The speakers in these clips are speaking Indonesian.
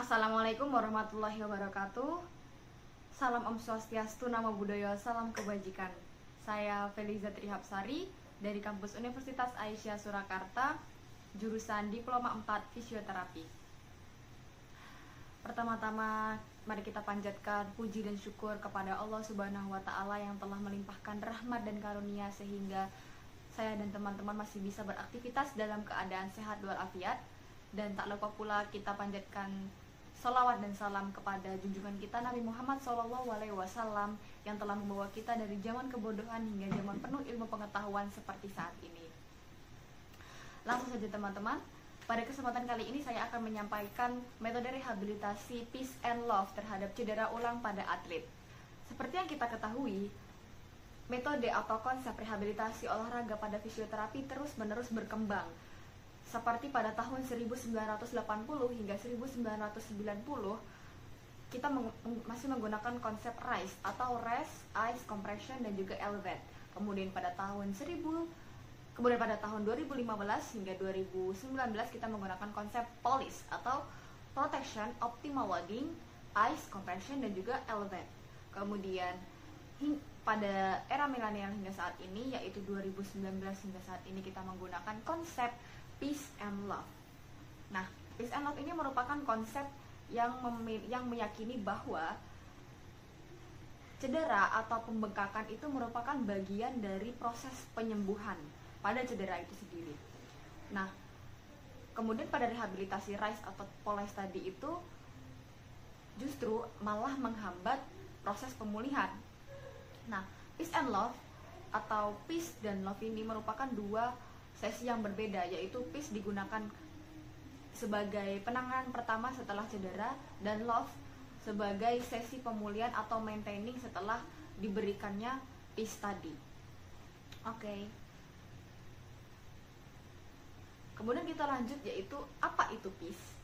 Assalamualaikum warahmatullahi wabarakatuh. Salam Om Swastiastu, Namo Buddhaya, salam kebajikan. Saya Feliza Trihapsari dari kampus Universitas Aisyah Surakarta, jurusan Diploma 4 Fisioterapi. Pertama-tama, mari kita panjatkan puji dan syukur kepada Allah Subhanahu wa Ta'ala yang telah melimpahkan rahmat dan karunia sehingga saya dan teman-teman masih bisa beraktivitas dalam keadaan sehat walafiat. Dan tak lupa pula kita panjatkan salawat dan salam kepada junjungan kita Nabi Muhammad SAW yang telah membawa kita dari zaman kebodohan hingga zaman penuh ilmu pengetahuan seperti saat ini. Langsung saja teman-teman, pada kesempatan kali ini saya akan menyampaikan metode rehabilitasi peace and love terhadap cedera ulang pada atlet. Seperti yang kita ketahui, metode atau konsep rehabilitasi olahraga pada fisioterapi terus-menerus berkembang. Seperti pada tahun 1980 hingga 1990, kita masih menggunakan konsep RICE atau Rest, Ice, Compression, dan juga Elevate. Kemudian pada tahun 2015 hingga 2019 kita menggunakan konsep POLISH atau Protection, Optimal Loading, Ice, Compression, dan juga Elevate. Kemudian pada era milenial hingga saat ini, yaitu 2019 hingga saat ini, kita menggunakan konsep peace and love. Nah, peace and love ini merupakan konsep yang meyakini bahwa cedera atau pembengkakan itu merupakan bagian dari proses penyembuhan pada cedera itu sendiri. Nah, kemudian pada rehabilitasi RICE atau POLISH tadi itu justru malah menghambat proses pemulihan. Nah, peace and love atau peace dan love ini merupakan dua sesi yang berbeda, yaitu peace digunakan sebagai penanganan pertama setelah cedera dan love sebagai sesi pemulihan atau maintaining setelah diberikannya peace tadi. Oke. Kemudian kita lanjut, yaitu apa itu peace?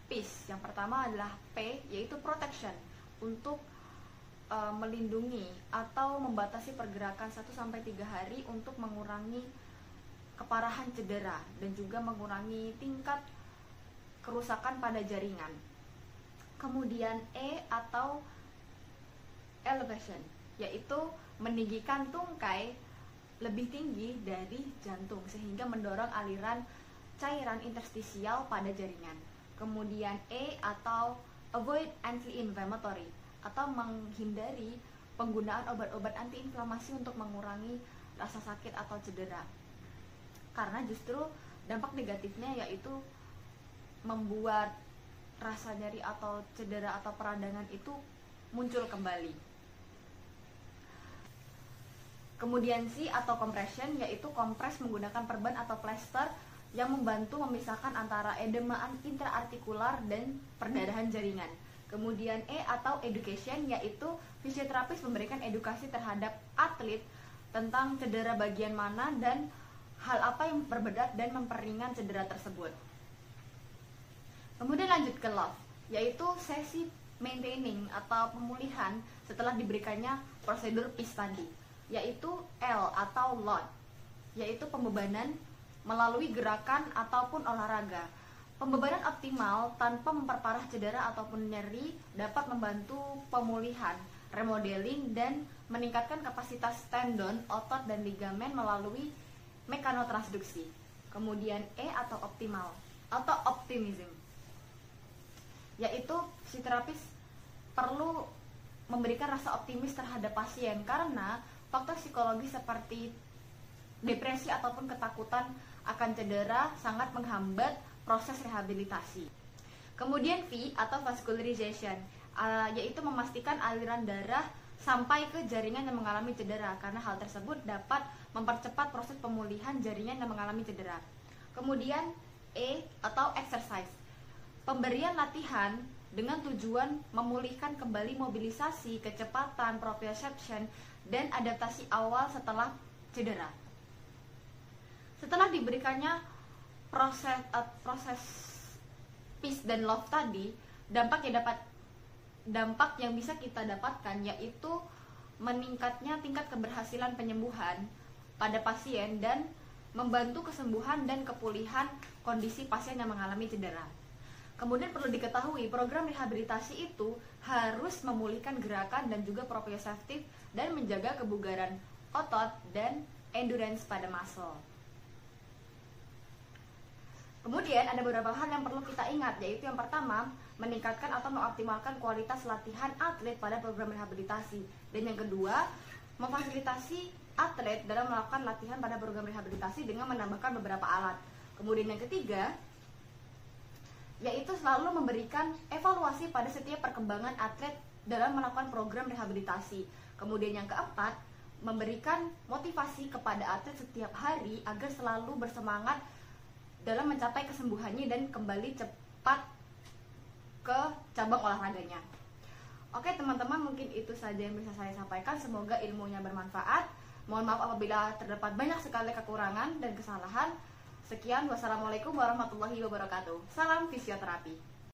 Peace yang pertama adalah P, yaitu protection, untuk melindungi atau membatasi pergerakan 1-3 hari untuk mengurangi keparahan cedera dan juga mengurangi tingkat kerusakan pada jaringan. Kemudian E atau elevation, yaitu meninggikan tungkai lebih tinggi dari jantung sehingga mendorong aliran cairan interstisial pada jaringan. Kemudian E atau avoid anti-inflammatory, atau menghindari penggunaan obat-obat antiinflamasi untuk mengurangi rasa sakit atau cedera. Karena justru dampak negatifnya yaitu membuat rasa nyeri atau cedera atau peradangan itu muncul kembali. Kemudian C atau compression, yaitu kompres menggunakan perban atau plester yang membantu memisahkan antara edema intraartikular dan perdarahan jaringan. Kemudian E atau education, yaitu fisioterapis memberikan edukasi terhadap atlet tentang cedera bagian mana dan hal apa yang berberat dan memperingan cedera tersebut. Kemudian lanjut ke love, yaitu sesi maintaining atau pemulihan setelah diberikannya prosedur peace tadi, yaitu L atau load, yaitu pembebanan melalui gerakan ataupun olahraga. Pembebanan optimal tanpa memperparah cedera ataupun nyeri dapat membantu pemulihan, remodeling, dan meningkatkan kapasitas tendon, otot, dan ligamen melalui mekanotransduksi. Kemudian E atau optimal atau optimism, yaitu fisioterapis perlu memberikan rasa optimis terhadap pasien karena faktor psikologi seperti depresi ataupun ketakutan akan cedera sangat menghambat proses rehabilitasi. Kemudian V atau vascularization, yaitu memastikan aliran darah sampai ke jaringan yang mengalami cedera karena hal tersebut dapat mempercepat proses pemulihan jaringan yang mengalami cedera. Kemudian E atau exercise, pemberian latihan dengan tujuan memulihkan kembali mobilisasi, kecepatan, proprioception, dan adaptasi awal setelah cedera. Setelah diberikannya proses peace dan love tadi, dampak yang bisa kita dapatkan yaitu meningkatnya tingkat keberhasilan penyembuhan pada pasien dan membantu kesembuhan dan kepulihan kondisi pasien yang mengalami cedera. Kemudian perlu diketahui, program rehabilitasi itu harus memulihkan gerakan dan juga proprioceptif dan menjaga kebugaran otot dan endurance pada muscle. Kemudian ada beberapa hal yang perlu kita ingat, yaitu yang pertama, meningkatkan atau mengoptimalkan kualitas latihan atlet pada program rehabilitasi. Dan yang kedua, memfasilitasi atlet dalam melakukan latihan pada program rehabilitasi dengan menambahkan beberapa alat. Kemudian yang ketiga, yaitu selalu memberikan evaluasi pada setiap perkembangan atlet dalam melakukan program rehabilitasi. Kemudian yang keempat, memberikan motivasi kepada atlet setiap hari agar selalu bersemangat dalam mencapai kesembuhannya dan kembali cepat ke cabang olahraganya. Oke teman-teman, mungkin itu saja yang bisa saya sampaikan. Semoga ilmunya bermanfaat. Mohon maaf apabila terdapat banyak sekali kekurangan dan kesalahan. Sekian, wassalamualaikum warahmatullahi wabarakatuh. Salam fisioterapi.